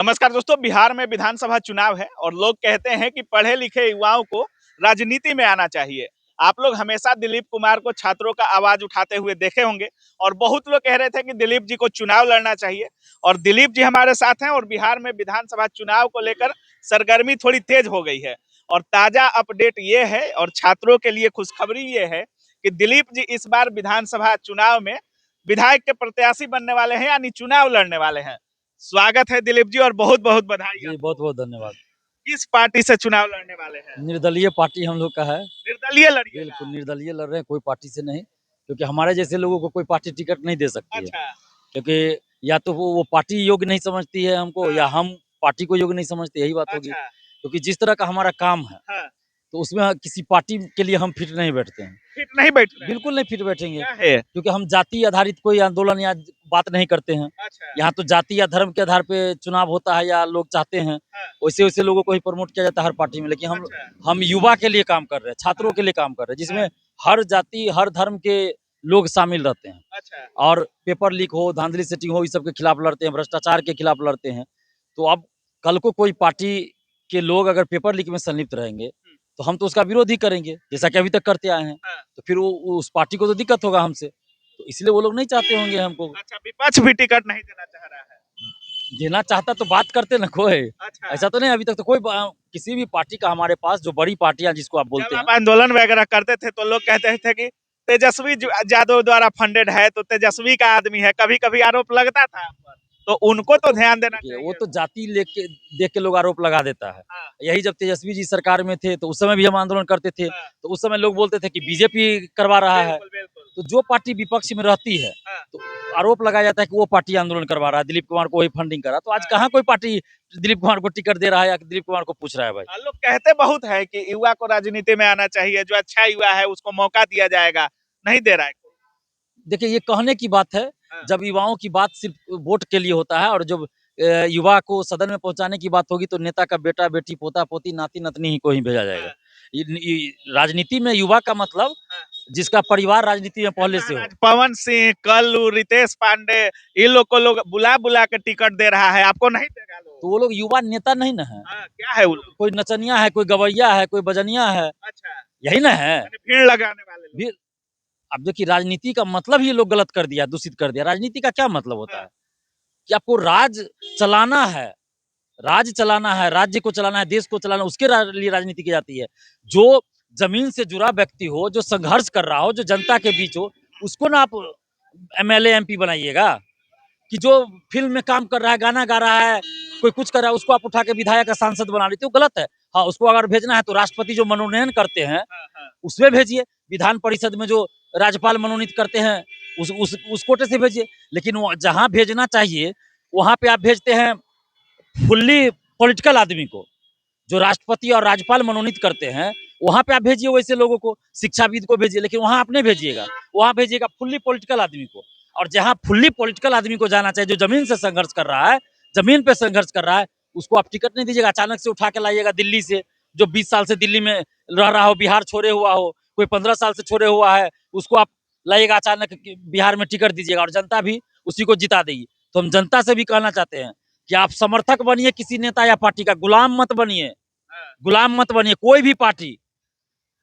नमस्कार दोस्तों, बिहार में विधानसभा चुनाव है और लोग कहते हैं कि पढ़े लिखे युवाओं को राजनीति में आना चाहिए। आप लोग हमेशा दिलीप कुमार को छात्रों का आवाज उठाते हुए देखे होंगे और बहुत लोग कह रहे थे कि दिलीप जी को चुनाव लड़ना चाहिए। और दिलीप जी हमारे साथ हैं और बिहार में विधानसभा चुनाव को लेकर सरगर्मी थोड़ी तेज हो गई है। और ताजा अपडेट ये है और छात्रों के लिए खुशखबरी ये है कि दिलीप जी इस बार विधानसभा चुनाव में विधायक के प्रत्याशी बनने वाले हैं, यानी चुनाव लड़ने वाले हैं। स्वागत है दिलीप जी और बहुत बहुत बधाई। जी बहुत बहुत धन्यवाद। किस पार्टी से चुनाव लड़ने वाले हैं? निर्दलीय पार्टी हम लोग का है। निर्दलीय लड़िएगा? बिल्कुल निर्दलीय लड़ रहे हैं, कोई पार्टी से नहीं, क्योंकि हमारे जैसे लोगों को कोई पार्टी टिकट नहीं दे सकती है। अच्छा। क्योंकि या तो वो पार्टी योग्य नहीं समझती है हमको, या हम पार्टी को योग्य नहीं समझते, यही बात होगी। अच्छा। क्योंकि जिस तरह का हमारा काम है, हाँ। तो उसमें किसी पार्टी के लिए हम फिट नहीं बैठते हैं। फिट नहीं बैठ रहे हैं? बिल्कुल नहीं फिट बैठेंगे, क्या है? क्योंकि हम जाति आधारित कोई आंदोलन या बात नहीं करते हैं। अच्छा। यहाँ तो जाति या धर्म के आधार पे चुनाव होता है या लोग चाहते हैं, हाँ। वैसे वैसे लोगों को ही प्रमोट किया जाता है हर पार्टी में। लेकिन अच्छा। हम युवा के लिए काम कर रहे हैं, छात्रों के लिए काम कर रहे हैं, जिसमें हर जाति हर धर्म के लोग शामिल रहते हैं। अच्छा। और पेपर लीक हो, धांधली सेटिंग हो, इस सब के खिलाफ लड़ते हैं, भ्रष्टाचार के खिलाफ लड़ते हैं। तो अब कल को कोई पार्टी के लोग अगर पेपर लीक में संलिप्त रहेंगे, तो हम तो उसका विरोध ही करेंगे, जैसा कि अभी तक करते आए हैं। हाँ। तो फिर वो उस पार्टी को तो दिक्कत होगा हमसे, तो इसलिए वो लोग नहीं चाहते होंगे हमको। अच्छा, विपक्ष भी टिकट नहीं देना चाह रहा है? देना चाहता तो बात करते ना कोई। अच्छा। ऐसा तो नहीं, अभी तक तो कोई किसी भी पार्टी का हमारे पास, जो बड़ी पार्टियां जिसको आप बोलते जब हैं। आप आंदोलन वगैरह करते थे तो लोग कहते थे कि तेजस्वी यादव द्वारा फंडेड है, तो तेजस्वी का आदमी है, कभी कभी आरोप लगता था आप पर। तो उनको तो ध्यान देना देखिए, चाहिए। वो तो जाति लेके देख के लोग आरोप लगा देता है। हाँ। यही जब तेजस्वी जी सरकार में थे, तो उस समय भी हम आंदोलन करते थे। हाँ। तो उस समय लोग बोलते थे कि बीजेपी करवा रहा है। बिल्कुल बिल्कुल। तो जो पार्टी विपक्ष में रहती है, हाँ। तो आरोप लगाया जाता है कि वो पार्टी आंदोलन करवा रहा है, दिलीप कुमार को वही फंडिंग करा। तो आज हाँ। कहाँ कोई पार्टी दिलीप कुमार को टिकट दे रहा है या दिलीप कुमार को पूछ रहा है भाई। लोग कहते बहुत है कि युवा को राजनीति में आना चाहिए, जो अच्छा युवा है उसको मौका दिया जाएगा, नहीं दे रहा है। देखिए, ये कहने की बात है। हाँ। जब युवाओं की बात सिर्फ वोट के लिए होता है, और जब युवा को सदन में पहुंचाने की बात होगी, तो नेता का बेटा बेटी पोता पोती नाती नतनी ही को ही भेजा जाएगा। हाँ। राजनीति में युवा का मतलब हाँ। जिसका परिवार राजनीति में पहले से हो। पवन सिंह, कल्लू, रितेश पांडे, इन लोग को लोग बुला बुला के टिकट दे रहा है, आपको नहीं देगा लोग? तो वो लोग युवा नेता नहीं ना है। क्या है वो लोग? कोई नचनिया है, कोई गवैया है, कोई बजनिया है। अच्छा। यही ना है। भीड़ लगाने वाले लोग। भी- अब देखिए, राजनीति का मतलब ही लोग गलत कर दिया, दूषित कर दिया। राजनीति का क्या मतलब होता है कि आपको राज चलाना है, राज्य चलाना है, राज्य को चलाना है, देश को चलाना है, उसके लिए राजनीति की जाती है। जो जमीन से जुड़ा व्यक्ति हो, जो संघर्ष कर रहा हो, जो जनता के बीच हो, उसको ना आप एमएलए एमपी बनाइएगा। कि जो फिल्म में काम कर रहा है, गाना गा रहा है, कोई कुछ कर रहा है, उसको आप उठा के विधायक का सांसद बना लेते हो, गलत है। हाँ, उसको अगर भेजना है तो राष्ट्रपति जो मनोनयन करते हैं उसमें भेजिए। विधान परिषद में जो राज्यपाल मनोनीत करते हैं उस कोटे से भेजिए। लेकिन जहां भेजना चाहिए वहां पे आप भेजते हैं फुल्ली पॉलिटिकल आदमी को, जो राष्ट्रपति और राज्यपाल मनोनीत करते हैं। वहां पे आप भेजिए वैसे लोगों को, शिक्षाविद को भेजिए, लेकिन वहां आप नहीं भेजिएगा। वहां भेजिएगा फुल्ली पॉलिटिकल आदमी को। और जहां फुल्ली पॉलिटिकल आदमी को जाना चाहिए, जो जमीन से संघर्ष कर रहा है, जमीन पे संघर्ष कर रहा है, उसको आप टिकट नहीं दीजिएगा। अचानक से उठा के लाइएगा दिल्ली से, जो 20 साल से दिल्ली में रह रहा हो, बिहार छोड़े हुआ हो, कोई 15 साल से छोड़े हुआ है, उसको आप लाइएगा अचानक बिहार में टिकट दीजिएगा, और जनता भी उसी को जिता देगी। तो हम जनता से भी कहना चाहते हैं कि आप समर्थक बनिए किसी नेता या पार्टी का, गुलाम मत बनिए। गुलाम मत बनिए। कोई भी पार्टी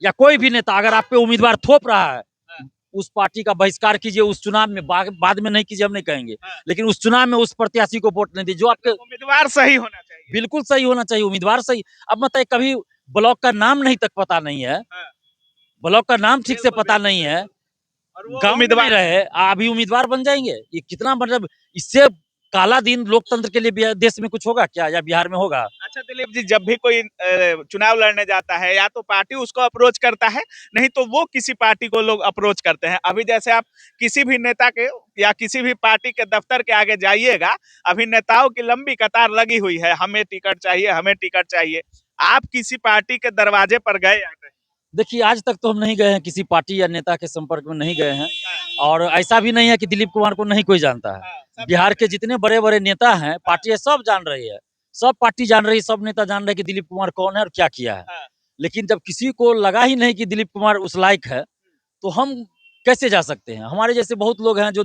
या कोई भी नेता अगर आप पे उम्मीदवार थोप रहा है, उस पार्टी का बहिष्कार कीजिए। उस चुनाव में बाद में नहीं कीजिए, हम नहीं कहेंगे, लेकिन उस चुनाव में उस प्रत्याशी को वोट नहीं दीजिए जो आपके। उम्मीदवार सही होना चाहिए। बिल्कुल सही होना चाहिए, उम्मीदवार सही। अब मतलब कभी ब्लॉक का नाम नहीं तक पता नहीं है, ब्लॉक का नाम ठीक से पता नहीं है, गांव में नहीं रहे, अभी उम्मीदवार बन जाएंगे। ये कितना मतलब, इससे काला दिन लोकतंत्र के लिए देश में कुछ होगा क्या, या बिहार में होगा? अच्छा दिलीप जी, जब भी कोई चुनाव लड़ने जाता है या तो पार्टी उसको अप्रोच करता है, नहीं तो वो किसी पार्टी को लोग अप्रोच करते हैं। अभी जैसे आप किसी भी नेता के या किसी भी पार्टी के दफ्तर के आगे जाइएगा, अभी नेताओं की लंबी कतार लगी हुई है, हमें टिकट चाहिए, हमें टिकट चाहिए। आप किसी पार्टी के दरवाजे पर गए या नहीं? देखिए, आज तक तो हम नहीं गए हैं, किसी पार्टी या नेता के संपर्क में नहीं गए हैं। और ऐसा भी नहीं है कि दिलीप कुमार को नहीं कोई जानता है। बिहार के जितने बड़े बड़े नेता हैं, पार्टी सब जान रही है, सब पार्टी जान रही है, सब नेता जान रहे हैं कि दिलीप कुमार कौन है और क्या किया है। लेकिन जब किसी को लगा ही नहीं कि दिलीप कुमार उस लायक है, तो हम कैसे जा सकते हैं? हमारे जैसे बहुत लोग हैं जो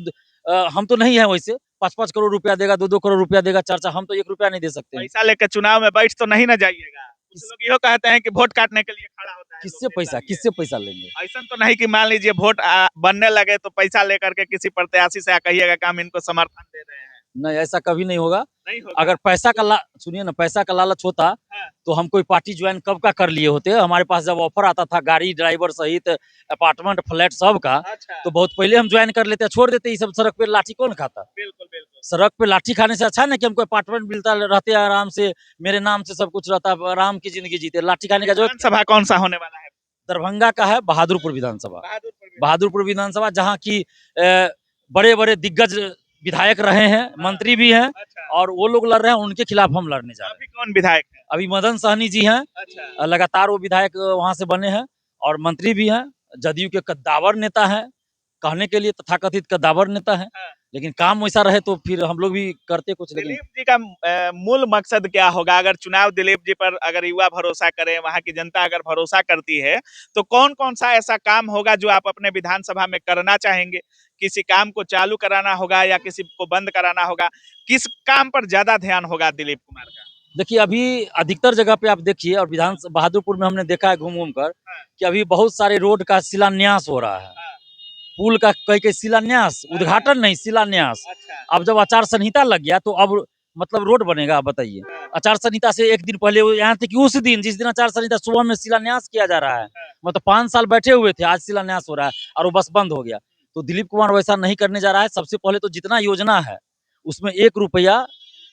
हम तो नहीं है वैसे, 5-5 करोड़ रुपया देगा, 2-2 करोड़ रुपया देगा, चर्चा। हम तो 1 रुपया नहीं दे सकते हैं। पैसा लेकर चुनाव में बैठ तो नहीं ना जाइएगा। कुछ लोग यो कहते हैं कि वोट काटने के लिए खड़ा होता है किससे पैसा लेंगे? ऐसा तो नहीं कि मान लीजिए वोट बनने लगे तो पैसा लेकर के किसी प्रत्याशी से कहिएगा कि हम इनको समर्थन दे रहे हैं। नहीं, ऐसा कभी नहीं होगा। नहीं होगा। अगर सुनिए ना, पैसा का लालच होता हाँ। तो हम कोई पार्टी ज्वाइन कब का कर लिए होते। हमारे पास जब ऑफर आता था गाड़ी ड्राइवर सहित अपार्टमेंट फ्लैट सब का, अच्छा। तो बहुत पहले हम ज्वाइन कर लेते, छोड़ देते। ये सब सड़क पे लाठी कौन खाता? बिल्कुल बिल्कुल। सड़क पे लाठी खाने से अच्छा ना कि हमको अपार्टमेंट मिलता रहते आराम से, मेरे नाम से सब कुछ रहता, आराम की जिंदगी जीते। लाठी खाने का जो विधानसभा कौन सा होने वाला है? दरभंगा का है बहादुरपुर विधानसभा। बहादुरपुर। बहादुरपुर विधानसभा, जहाँ की बड़े बड़े दिग्गज विधायक रहे हैं, मंत्री भी हैं, अच्छा। और वो लोग लड़ रहे हैं, उनके खिलाफ हम लड़ने जा रहे हैं। अभी कौन विधायक है? अभी मदन सहनी जी हैं। अच्छा। लगातार वो विधायक वहां से बने हैं और मंत्री भी हैं। जदयू के कद्दावर नेता हैं, कहने के लिए तथाकथित कद्दावर नेता हैं, हाँ। लेकिन काम वैसा रहे तो फिर हम लोग भी करते कुछ। लेकिन दिलीप जी का मूल मकसद क्या होगा? अगर चुनाव दिलीप जी पर अगर युवा भरोसा करें, वहां की जनता अगर भरोसा करती है, तो कौन कौन सा ऐसा काम होगा जो आप अपने विधानसभा में करना चाहेंगे? किसी काम को चालू कराना होगा या किसी को बंद कराना होगा? किस काम पर ज्यादा ध्यान होगा दिलीप कुमार का? देखिए, अभी अधिकतर जगह पे आप देखिए, और बहादुरपुर में हमने देखा है घूम घूम कर, कि अभी बहुत सारे रोड का शिलान्यास हो रहा है। पुल का कई शिलान्यास, उद्घाटन नहीं, शिलान्यास। अच्छा। अब जब आचार संहिता लग गया तो अब मतलब रोड बनेगा? आप बताइए। आचार संहिता से एक दिन पहले, यहाँ तक कि उस दिन जिस दिन आचार संहिता सुबह में शिलान्यास किया जा रहा है, मतलब 5 साल बैठे हुए थे, आज शिलान्यास हो रहा है और वो बस बंद हो गया। तो दिलीप कुमार वैसा नहीं करने जा रहा है। सबसे पहले तो जितना योजना है उसमें 1 रुपया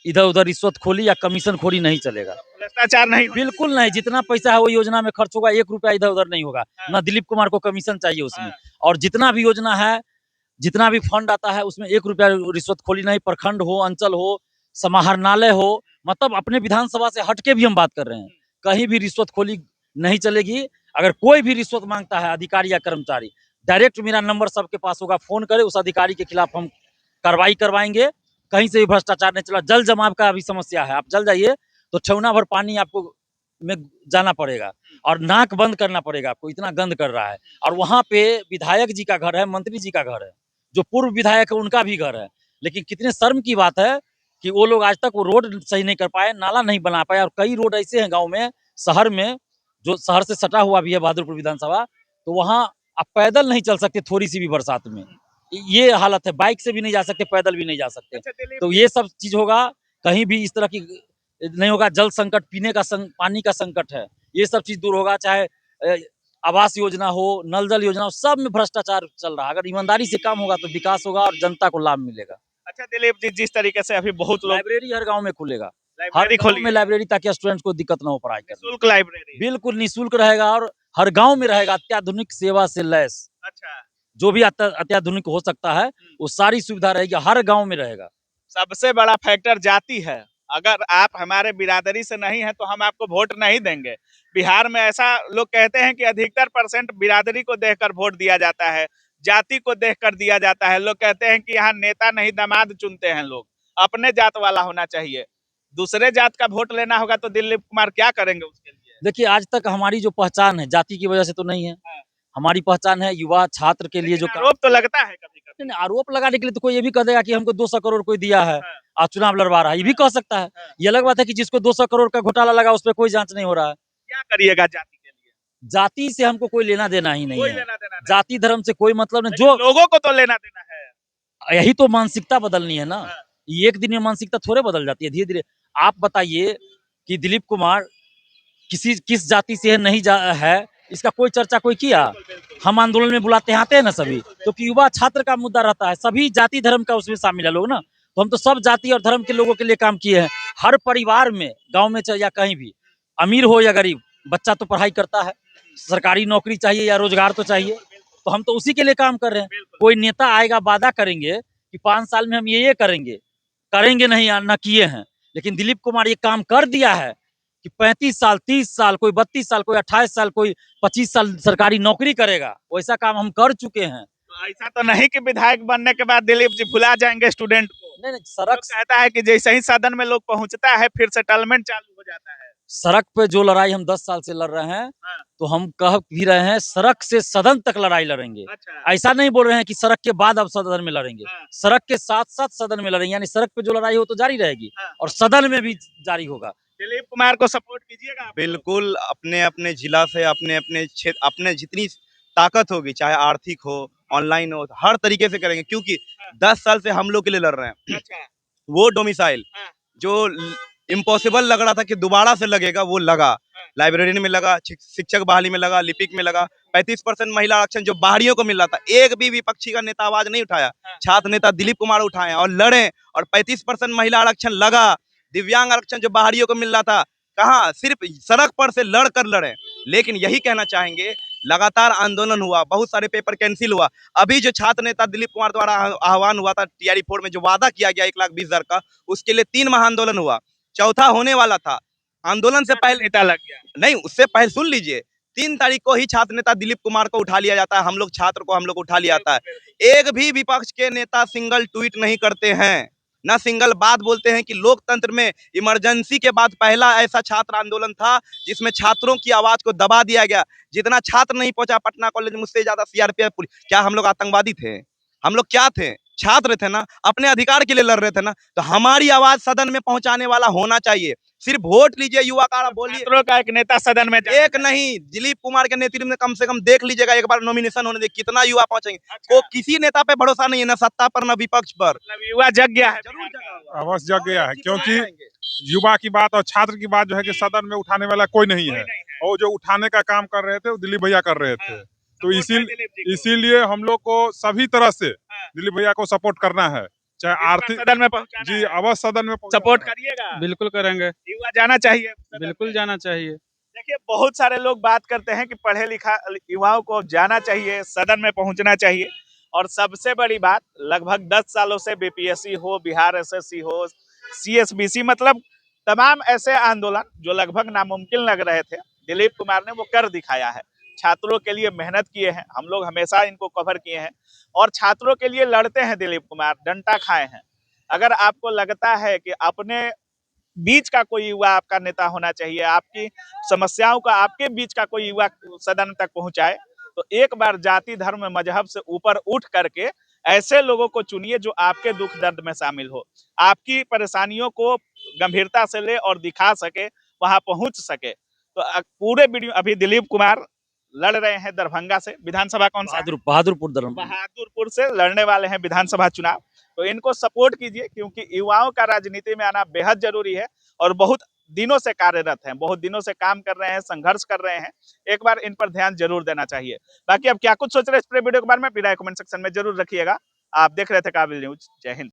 इधर उधर रिश्वतखोरी या कमीशन खोरी नहीं चलेगा। भ्रष्टाचार नहीं। बिल्कुल नहीं। जितना पैसा है वो योजना में खर्च होगा, 1 रुपया इधर उधर नहीं होगा। ना दिलीप कुमार को कमीशन चाहिए उसमें। और जितना भी योजना है, जितना भी फंड आता है, उसमें 1 रुपया रिश्वतखोरी नहीं। प्रखंड हो, अंचल हो, समाहरणालय हो, मतलब अपने विधानसभा से हटके भी हम बात कर रहे हैं, कहीं भी रिश्वतखोरी नहीं चलेगी। अगर कोई भी रिश्वत मांगता है, अधिकारी या कर्मचारी, डायरेक्ट मेरा नंबर सबके पास होगा, फोन करे, उस अधिकारी के खिलाफ हम कार्रवाई करवाएंगे। कहीं से भी भ्रष्टाचार नहीं चला। जल जमाव का अभी समस्या है, आप जल जाइए तो ठेवना भर पानी आपको में जाना पड़ेगा और नाक बंद करना पड़ेगा आपको, इतना गंद कर रहा है। और वहां पे विधायक जी का घर है, मंत्री जी का घर है, जो पूर्व विधायक है उनका भी घर है। लेकिन कितने शर्म की बात है कि वो लोग आज तक वो रोड सही नहीं कर पाए, नाला नहीं बना पाए। और कई रोड ऐसे हैं गाँव में, शहर में, जो शहर से सटा हुआ भी है बहादुरपुर विधानसभा, तो वहाँ आप पैदल नहीं चल सकते थोड़ी सी भी बरसात में। ये हालत है, बाइक से भी नहीं जा सकते, पैदल भी नहीं जा सकते। अच्छा, तो ये सब चीज होगा, कहीं भी इस तरह की नहीं होगा। जल संकट, पीने का पानी का संकट है, ये सब चीज दूर होगा। चाहे आवास योजना हो, नल जल योजना हो, सब में भ्रष्टाचार चल रहा है। अगर ईमानदारी से काम होगा तो विकास होगा और जनता को लाभ मिलेगा। अच्छा दिलीप जी, जिस तरीके से अभी बहुत लोग लाइब्रेरी हर गांव में खुलेगा, हर लाइब्रेरी गांव में लाइब्रेरी, ताकि स्टूडेंट्स को दिक्कत ना हो पढ़ाई करने में। निःशुल्क लाइब्रेरी। बिल्कुल निःशुल्क रहेगा और हर गांव में रहेगा, अत्याधुनिक सेवा से लैस। अच्छा। जो भी अत्याधुनिक हो सकता है वो सारी सुविधा रहेगी, हर गांव में रहेगा। सबसे बड़ा फैक्टर जाति है। अगर आप हमारे बिरादरी से नहीं है तो हम आपको वोट नहीं देंगे। बिहार में ऐसा लोग कहते हैं कि अधिकतर % बिरादरी को देखकर वोट दिया जाता है, जाति को देखकर दिया जाता है। लोग कहते हैं कि यहाँ नेता नहीं दामाद चुनते हैं लोग, अपने जात वाला होना चाहिए। दूसरे जात का वोट लेना होगा तो दिलीप कुमार क्या करेंगे उसके लिए? देखिए, आज तक हमारी जो पहचान है जाति की वजह से तो नहीं है। हमारी पहचान है युवा छात्र के लिए जो आरोप तो लगता है कभी कभी। आरोप लगाने के लिए तो कोई ये भी कह देगा कि हमको 200 करोड़ कोई दिया है और चुनाव लड़वा रहा है, ये भी कह सकता है। ये अलग बात है कि जिसको 200 करोड़ का घोटाला लगा उस पर कोई जांच नहीं हो रहा है। क्या करिएगा जाति के लिए? जाति से हमको कोई लेना देना ही नहीं कोई है। लेना देना नहीं। जाति धर्म से कोई मतलब नहीं। जो लोगों को तो लेना देना है। यही तो मानसिकता बदलनी है ना। एक दिन में मानसिकता थोड़े बदल जाती है, धीरे धीरे। आप बताइए कि दिलीप कुमार किस जाति से नहीं है, इसका कोई चर्चा कोई किया? हम आंदोलन में बुलाते हैं, आते हैं ना सभी, तो कि युवा छात्र का मुद्दा रहता है, सभी जाति धर्म का उसमें शामिल है लोग ना। तो हम तो सब जाति और धर्म के लोगों के लिए काम किए हैं। हर परिवार में, गांव में चाहे या कहीं भी, अमीर हो या गरीब, बच्चा तो पढ़ाई करता है, सरकारी नौकरी चाहिए या रोजगार तो चाहिए। तो हम तो उसी के लिए काम कर रहे हैं। कोई नेता आएगा, वादा करेंगे कि 5 साल में हम ये करेंगे नहीं, ना किए हैं। लेकिन दिलीप कुमार ये काम कर दिया है कि 35 साल, 30 साल, कोई 32 साल, कोई 28 साल, कोई 25 साल सरकारी नौकरी करेगा। वैसा काम हम कर चुके हैं। तो ऐसा तो नहीं कि विधायक बनने के बाद दिलीप जी भुला जाएंगे स्टूडेंट को? नहीं लोग सड़क कहता है कि जैसे ही सदन में लोग पहुंचता है फिर सेटलमेंट चालू हो जाता है। सड़क पे जो लड़ाई हम 10 साल से लड़ रहे हैं, हाँ, तो हम कह भी रहे हैं सड़क से सदन तक लड़ाई लड़ेंगे। अच्छा। ऐसा नहीं बोल रहे हैं कि सड़क के बाद अब सदन में लड़ेंगे। हाँ, सड़क के साथ-साथ सदन में लड़ेंगे, यानी सड़क पे जो लड़ाई हो तो जारी रहेगी हाँ। और सदन में भी जारी होगा। दिलीप कुमार को सपोर्ट कीजिएगा आप लोग? बिल्कुल अपने अपने जिला से अपने अपने क्षेत्र अपने जितनी ताकत होगी, चाहे आर्थिक हो, ऑनलाइन हो, हर तरीके से करेंगे क्योंकि हाँ। 10 साल से हम लोग के लिए लड़ रहे हैं। अच्छा। वो डोमिसाइल हाँ। जो इम्पॉसिबल लग रहा था कि दोबारा से लगेगा, वो लगा। हाँ। लाइब्रेरी में लगा, शिक्षक बहाली में लगा, लिपिक में लगा। 35% महिला आरक्षण जो बाहरियों को मिल रहा था, एक भी विपक्षी का नेता आवाज नहीं उठाया। हाँ। छात्र नेता दिलीप कुमार उठाए और लड़े और 35% महिला आरक्षण लगा। दिव्यांग आरक्षण जो बाहरियों को मिल रहा था, कहा सिर्फ सड़क पर से लड़ कर लड़े। लेकिन यही कहना चाहेंगे, लगातार आंदोलन हुआ, बहुत सारे पेपर कैंसिल हुआ। अभी जो छात्र नेता दिलीप कुमार द्वारा आह्वान हुआ था टीआरई 4 में, जो वादा किया गया 1,20,000 का, उसके लिए 3 महाआंदोलन हुआ, चौथा होने वाला था। आंदोलन से पहले नेता लग गया। नहीं, उससे पहले सुन लीजिए, 3 तारीख को ही छात्र नेता दिलीप कुमार को उठा लिया जाता है। हम लोग छात्र को हम लोग उठा लिया जाता है। एक भी विपक्ष के नेता सिंगल ट्वीट नहीं करते हैं, ना सिंगल बात बोलते हैं कि लोकतंत्र में इमरजेंसी के बाद पहला ऐसा छात्र आंदोलन था जिसमें छात्रों की आवाज को दबा दिया गया। जितना छात्र नहीं पहुंचा पटना कॉलेज, मुझसे ज्यादा सीआरपीएफ पुलिस। क्या हम लोग आतंकवादी थे? हम लोग क्या थे? छात्र थे ना, अपने अधिकार के लिए लड़ रहे थे ना। तो हमारी आवाज सदन में पहुंचाने वाला होना चाहिए। सिर्फ वोट लीजिए, युवा का बोलिए, छात्रों का एक नेता सदन में एक नहीं, दिलीप कुमार के नेतृत्व में कम से कम देख लीजिएगा, एक बार नॉमिनेशन होने दे, कितना युवा पहुंचेंगे। अच्छा। वो किसी नेता पे भरोसा नहीं है, ना सत्ता पर ना विपक्ष पर। मतलब युवा जग गया है। जरूर जगा हुआ। अवश्य जग गया है, क्योंकि जाएंगे। युवा की बात और छात्र की बात जो है कि सदन में उठाने वाला कोई नहीं कोई है, नहीं है। और जो उठाने का काम कर रहे थे वो दिलीप भैया कर रहे थे। हाँ, तो सपोर्ट है दिलीप जी को। इसीलिए हम लोग को सभी तरह से हाँ। दिलीप भैया को सपोर्ट करना है, चाहे इस बार आर्थिक। सदन में पहुंचाना जी है। अवश्य सदन में पहुंचाना सपोर्ट है। करिएगा। बिल्कुल करेंगे, युवा जाना चाहिए सदन बिल्कुल में। जाना चाहिए। देखिए बहुत सारे लोग बात करते हैं कि पढ़े लिखा युवाओं को जाना चाहिए, सदन में पहुंचना चाहिए। और सबसे बड़ी बात, लगभग 10 सालों से बीपीएससी हो, बिहार एसएससी हो, सीएसबीसी, मतलब तमाम ऐसे आंदोलन जो लगभग नामुमकिन लग रहे थे, दिलीप कुमार ने वो कर दिखाया है। छात्रों के लिए मेहनत किए हैं, हम लोग हमेशा इनको कवर किए हैं और छात्रों के लिए लड़ते हैं दिलीप कुमार, डंडा खाए हैं। अगर आपको लगता है कि अपने बीच का कोई युवा आपका नेता होना चाहिए, आपकी समस्याओं का आपके बीच का कोई युवा सदन तक पहुंचाए, तो एक बार जाति धर्म मजहब से ऊपर उठ करके ऐसे लोगों को चुनिए जो आपके दुख दर्द में शामिल हो, आपकी परेशानियों को गंभीरता से ले और दिखा सके, वहां पहुंच सके। तो पूरे वीडियो, अभी दिलीप कुमार लड़ रहे हैं दरभंगा से, विधानसभा कौन सा है? बहादुरपुर दरभंगा। बहादुरपुर से लड़ने वाले हैं विधानसभा चुनाव। तो इनको सपोर्ट कीजिए क्योंकि युवाओं का राजनीति में आना बेहद जरूरी है और बहुत दिनों से कार्यरत हैं, बहुत दिनों से काम कर रहे हैं, संघर्ष कर रहे हैं। एक बार इन पर ध्यान जरूर देना चाहिए। बाकी अब क्या कुछ सोच रहे हैं इस पूरे वीडियो के बारे में, अपनी राय कमेंट सेक्शन में जरूर रखिएगा। आप देख रहे थे काबिल न्यूज। जय हिंद।